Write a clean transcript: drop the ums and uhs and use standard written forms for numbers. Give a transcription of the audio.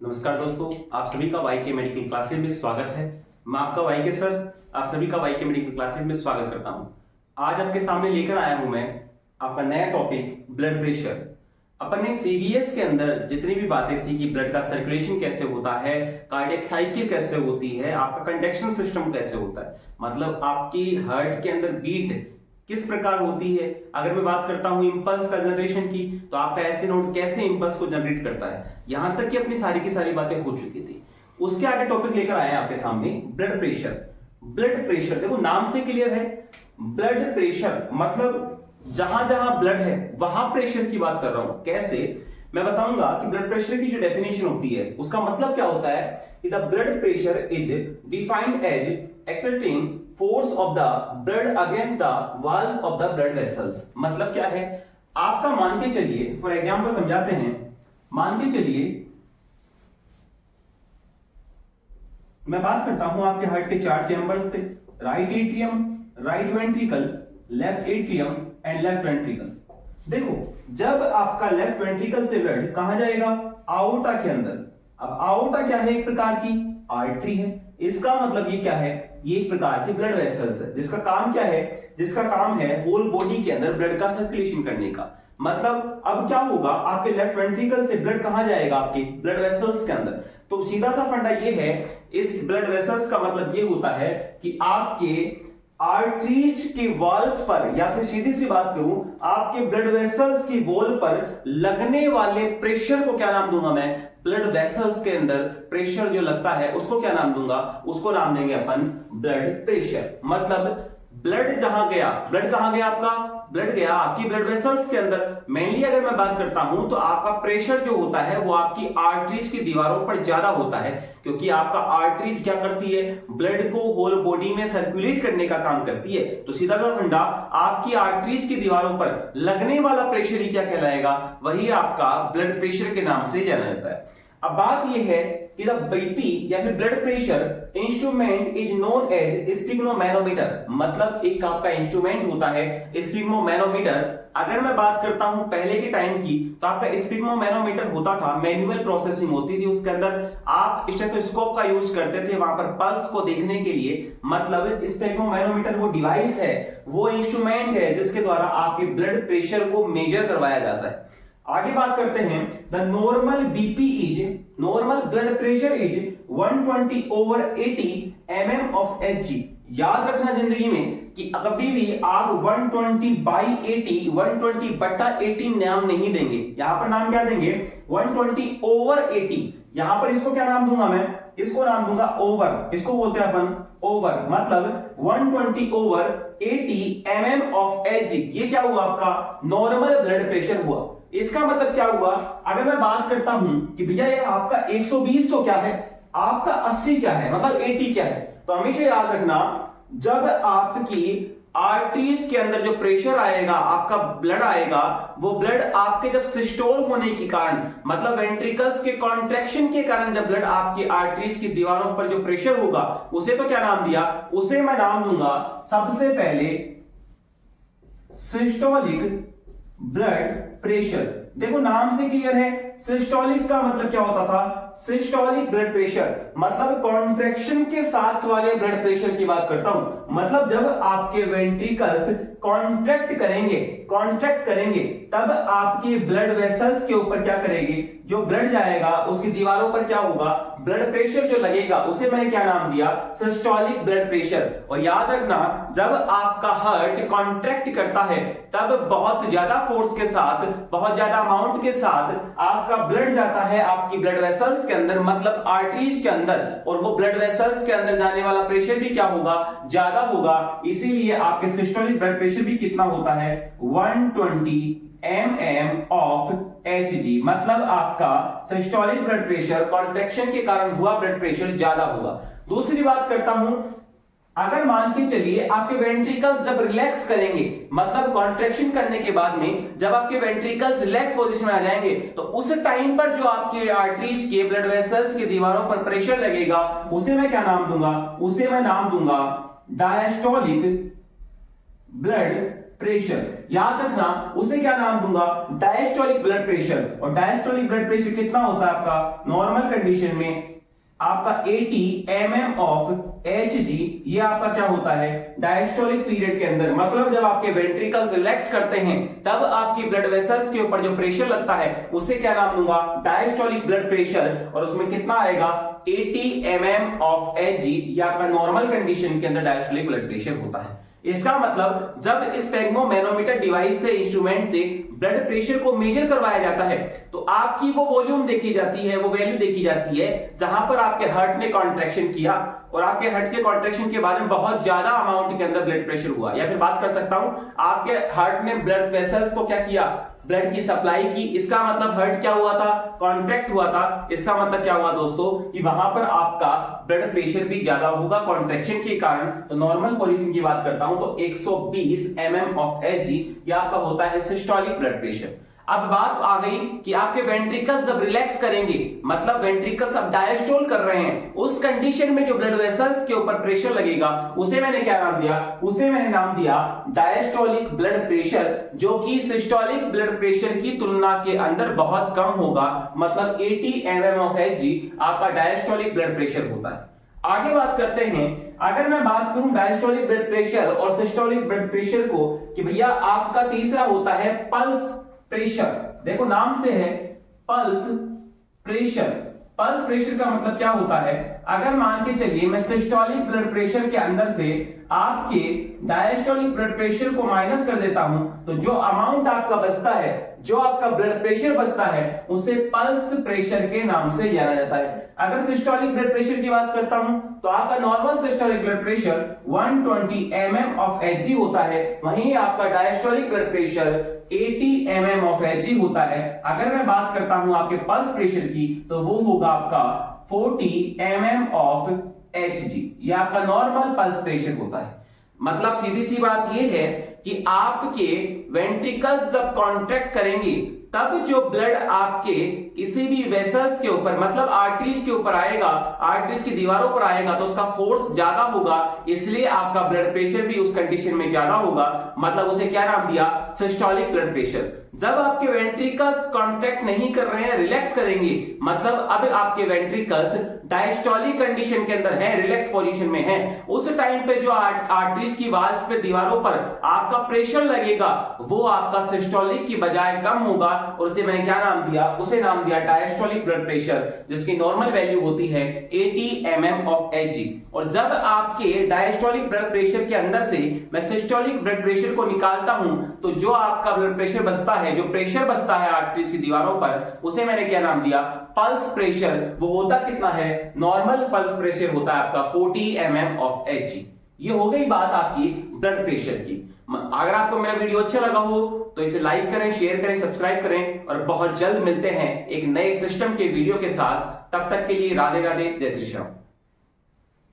नमस्कार दोस्तों, आप सभी का वाई के मेडिकल क्लासेज में स्वागत है। मैं आपका वाई के सर आप सभी का वाई के मेडिकल क्लासेज में स्वागत करता हूं। आज आपके सामने लेकर आया हूं मैं आपका नया टॉपिक ब्लड प्रेशर। अपन ने सीवीएस के अंदर जितनी भी बातें थी कि ब्लड का सर्कुलेशन कैसे होता है, कार्डियक साइकिल कैसे होती है, आपका कंडक्शन सिस्टम कैसे होता है, मतलब आपकी हार्ट के अंदर बीट किस प्रकार होती है। अगर मैं बात करता हूं इंपल्स का जनरेशन की, तो आपका एसी नोड कैसे इंपल्स को जनरेट करता है, यहां तक कि अपनी सारी की सारी बातें हो चुकी थी। उसके आगे टॉपिक लेकर आए आपके सामने ब्लड प्रेशर। ब्लड प्रेशर देखो नाम से क्लियर है, ब्लड प्रेशर मतलब जहां जहां ब्लड है वहां प्रेशर की बात कर रहा हूं। कैसे मैं बताऊंगा कि ब्लड प्रेशर की जो डेफिनेशन होती है उसका मतलब क्या होता है कि the blood pressure is defined as exerting force of the blood against the walls of the blood vessels. मतलब क्या है, आपका मान के चलिए, फॉर एग्जांपल समझाते हैं, मान के चलिए मैं बात करता हूं आपके हार्ट के 4 चैंबर्स थे, right atrium, right ventricle, left atrium and left ventricle. देखो जब आपका लेफ्ट वेंट्रिकल से ब्लड कहां जाएगा, आउटा के अंदर। अब आउटा क्या है, एक प्रकार की आर्टरी है। इसका मतलब ये क्या है, ये एक प्रकार की ब्लड वेसल्स है जिसका काम क्या है, जिसका काम है होल बॉडी के अंदर ब्लड का सर्कुलेशन करने का। मतलब अब क्या होगा, आपके लेफ्ट वेंट्रिकल से ब्लड कहां जाएगा, आपके ब्लड वेसल्स के अंदर। तो सीधा सा फंडा ये है, इस ब्लड वेसल्स का मतलब ये होता है कि आपके आर्टरीज के वॉल्स पर, या फिर सीधी सी बात करूं आपके ब्लड वेसल्स की वॉल पर लगने वाले प्रेशर को क्या नाम दूंगा मैं, ब्लड वेसल्स के अंदर प्रेशर जो लगता है उसको क्या नाम दूंगा, उसको नाम देंगे अपन ब्लड प्रेशर। मतलब ब्लड जहां गया, ब्लड कहां गया आपका, ब्लड गया आपकी ब्लड वेसल्स के अंदर। मेनली अगर मैं बात करता हूं तो आपका प्रेशर जो होता है वो आपकी आर्टरीज की दीवारों पर ज्यादा होता है, क्योंकि आपका आर्टरीज क्या करती है, ब्लड को होल बॉडी में सर्कुलेट करने का काम करती है। तो सीधा सा फंडा, आपकी आर्टरीज की दीवारों पर लगने वाला प्रेशर ही क्या कहलाएगा, वही आपका ब्लड प्रेशर के नाम से जाना जाता है। अब बात यह है कि द बीपी या फिर blood pressure instrument is known as sphygmomanometer. मतलब एक आपका इंस्ट्रूमेंट होता है स्पिग्मोमैनोमीटर। अगर मैं बात करता हूं पहले के टाइम की, तो आपका स्पिग्मोमैनोमीटर होता था, मैनुअल प्रोसेसिंग होती थी, उसके अंदर आप स्टेथोस्कोप का यूज करते थे वहां पर पल्स को देखने के लिए। मतलब स्पिग्मोमैनोमीटर वो डिवाइस है, वो इंस्ट्रूमेंट है जिसके द्वारा आपके ब्लड प्रेशर को मेजर करवाया जाता है। आगे बात करते हैं, the normal BP is, normal blood pressure is 120/80 mm of Hg। याद रखना जिंदगी में कि कभी भी आप 120/80, 120/80 नाम नहीं देंगे, यहां पर नाम क्या देंगे, 120/80। यहां पर इसको क्या नाम दूंगा मैं, इसको नाम दूंगा ओवर, इसको बोलते हैं अपन ओवर। मतलब 120/80 mm ऑफ Hg, ये क्या हुआ, आपका नॉर्मल ब्लड प्रेशर हुआ। इसका मतलब क्या हुआ, अगर मैं बात करता हूं कि भैया ये आपका 120 तो क्या है, आपका 80 क्या है, मतलब 80 क्या है, तो हमेशा याद रखना जब आपकी आर्टरीज के अंदर जो प्रेशर आएगा, आपका ब्लड आएगा, वो ब्लड आपके जब सिस्टोल होने के कारण, मतलब वेंट्रिकल्स के कॉन्ट्रैक्शन के कारण जब ब्लड आपकी आर्टरीज की दीवारों पर जो प्रेशर होगा, उसे तो क्या नाम दिया, उसे मैं नाम दूंगा सबसे पहले सिस्टोलिक ब्लड प्रेशर। देखो नाम से क्लियर है, सिस्टोलिक का मतलब क्या होता था, सिस्टोलिक ब्लड प्रेशर मतलब कॉन्ट्रैक्शन के साथ वाले ब्लड प्रेशर की बात करता हूं। मतलब जब आपके वेंट्रिकल्स कॉन्ट्रैक्ट करेंगे तब आपके ब्लड वेसल्स के ऊपर क्या करेगी, जो ब्लड जाएगा उसकी दीवारों पर क्या होगा, ब्लड प्रेशर जो लगेगा उसे मैंने क्या नाम दिया, सिस्टोलिक ब्लड प्रेशर। और याद रखना जब आपका हार्ट कॉन्ट्रैक्ट करता है तब बहुत ज्यादा फोर्स के साथ, बहुत ज्यादा अमाउंट के साथ आपका ब्लड जाता है आपकी ब्लड वेसल्स के अंदर, मतलब आर्टरीज के अंदर, और वो ब्लड वेसल्स के अंदर जाने वाला प्रेशर भी क्या होगा, ज्यादा होगा। इसीलिए आपके सिस्टोलिक ब्लड प्रेशर भी कितना होता है, 120 mm ऑफ Hg। मतलब आपका सिस्टोलिक ब्लड प्रेशर कॉन्ट्रैक्शन के कारण हुआ ब्लड प्रेशर ज्यादा होगा। दूसरी बात करता हूं, अगर मान के चलिए आपके वेंट्रिकल्स जब रिलैक्स करेंगे, मतलब कॉन्ट्रैक्शन करने के बाद में जब आपके वेंट्रिकल्स रिलैक्स पोजीशन में आ जाएंगे, तो उस टाइम पर जो आपके आर्टरीज के ब्लड वेसल्स की दीवारों पर प्रेशर लगेगा, उसे मैं क्या नाम दूंगा, उसे मैं नाम दूंगा डायस्टोलिक ब्लड प्रेशर, याद रखना उसे क्या नाम दूंगा, डायस्टोलिक ब्लड प्रेशर। और डायस्टोलिक ब्लड प्रेशर कितना होता है आपका नॉर्मल कंडीशन में, आपका 80 mm ऑफ Hg, ये आपका क्या होता है डायस्टोलिक पीरियड के अंदर, मतलब जब आपके वेंट्रिकल्स रिलैक्स करते हैं तब आपकी ब्लड वेसल्स के ऊपर जो प्रेशर लगता है उसे क्या नाम दूंगा, डायस्टोलिक ब्लड प्रेशर। और उसमें कितना आएगा 80 mm ऑफ Hg, ये आपका नॉर्मल कंडीशन के अंदर डायस्टोलिक ब्लड प्रेशर होता है। इसका मतलब जब स्पेग्मोमैनोमीटर डिवाइस से, इंस्ट्रूमेंट से ब्लड प्रेशर को मेजर करवाया जाता है तो आपकी वो वॉल्यूम देखी जाती है, वो वैल्यू देखी जाती है जहां पर आपके हार्ट ने कॉन्ट्रैक्शन किया और आपके हार्ट के कॉन्ट्रैक्शन के बाद में बहुत ज्यादा अमाउंट के अंदर ब्लड प्रेशर हुआ, या फिर बात कर सकता हूं आपके हार्ट ने ब्लड वेसल्स को क्या किया, ब्लड की सप्लाई की। इसका मतलब हार्ट क्या हुआ था, कॉन्ट्रैक्ट हुआ था। इसका मतलब क्या हुआ दोस्तों कि वहां पर आपका ब्लड प्रेशर भी ज्यादा होगा कॉन्ट्रैक्शन के कारण। तो नॉर्मल पोजीशन की बात करता हूं तो 120 mm ऑफ Hg ये आपका होता है सिस्टोलिक ब्लड प्रेशर। अब बात आ गई कि आपके वेंट्रिकल्स जब रिलैक्स करेंगे, मतलब वेंट्रिकल्स अब डायस्टोल कर रहे हैं, उस कंडीशन में जो ब्लड वेसल्स के ऊपर प्रेशर लगेगा उसे मैंने क्या नाम दिया, उसे मैंने नाम दिया डायस्टोलिक ब्लड प्रेशर, जो कि सिस्टोलिक ब्लड प्रेशर की तुलना के अंदर बहुत कम होगा। मतलब 80 mm ऑफ Hg आपका डायस्टोलिक ब्लड प्रेशर होता है। आगे बात करते हैं, अगर मैं बात करूं डायस्टोलिक ब्लड प्रेशर और सिस्टोलिक ब्लड प्रेशर को, कि भैया आपका तीसरा होता है पल्स प्रेशर। देखो नाम से है पल्स प्रेशर। पल्स प्रेशर का मतलब क्या होता है, अगर मान के चलिए मैं सिस्टोलिक ब्लड प्रेशर के अंदर से आपके डायस्टोलिक ब्लड प्रेशर को माइनस कर देता हूं तो जो अमाउंट आपका बचता है, जो आपका ब्लड प्रेशर बचता है उसे पल्स प्रेशर के नाम से जाना जाता है। अगर सिस्टोलिक ब्लड प्रेशर की बात करता हूं तो आपका normal systolic blood pressure 120 mm of Hg होता है, वहीं आपका diastolic blood pressure 80 mm of Hg होता है। अगर मैं बात करता हूं आपके पल्स प्रेशर की तो वो होगा आपका 40 mm ऑफ Hg, ये आपका नॉर्मल पल्स प्रेशर होता है। मतलब सीधी सी बात ये है कि आपके वेंट्रिकल्स जब कॉन्ट्रैक्ट करेंगे तब जो ब्लड आपके किसी भी वेसल्स के ऊपर, मतलब आर्टरीज के ऊपर आएगा, आर्टरीज की दीवारों पर आएगा तो उसका फोर्स ज्यादा होगा, इसलिए आपका ब्लड प्रेशर भी उस कंडीशन में ज्यादा होगा। मतलब उसे क्या नाम दिया, सिस्टोलिक ब्लड प्रेशर। जब आपके वेंट्रिकल्स कॉन्ट्रैक्ट नहीं कर रहे हैं, रिलैक्स करेंगे, मतलब अब आपके वेंट्रिकल्स डायस्टोलिक कंडीशन के अंदर है, रिलैक्स पोजीशन में है, उस टाइम पे जो आर्टरीज की वाल्स पे, दीवारों पर आपका प्रेशर लगेगा वो आपका सिस्टोलिक की बजाय कम होगा और उसे मैंने क्या नाम दिया, उसे नाम दिया डायस्टोलिक ब्लड प्रेशर, जिसकी नॉर्मल वैल्यू होती है 80 mm ऑफ Hg। और जब आपके डायस्टोलिक ब्लड प्रेशर के अंदर से मैं सिस्टोलिक ब्लड प्रेशर को निकालता हूं तो जो आपका ब्लड प्रेशर बचता है, जो प्रेशर बचता है आर्टरीज की दीवारों पर, उसे मैंने क्या नाम दिया, पल्स प्रेशर। वो होता कितना है, नॉर्मल पल्स प्रेशर होता है आपका 40 mm ऑफ Hg। ये हो गई बात आपकी ब्लड प्रेशर की। अगर आपको मेरा वीडियो अच्छा लगा हो तो इसे लाइक करें, शेयर करें, सब्सक्राइब करें और बहुत जल्द मिलते हैं एक नए सिस्टम के वीडियो के साथ। तब तक के लिए राधे राधे, जय श्री श्याम।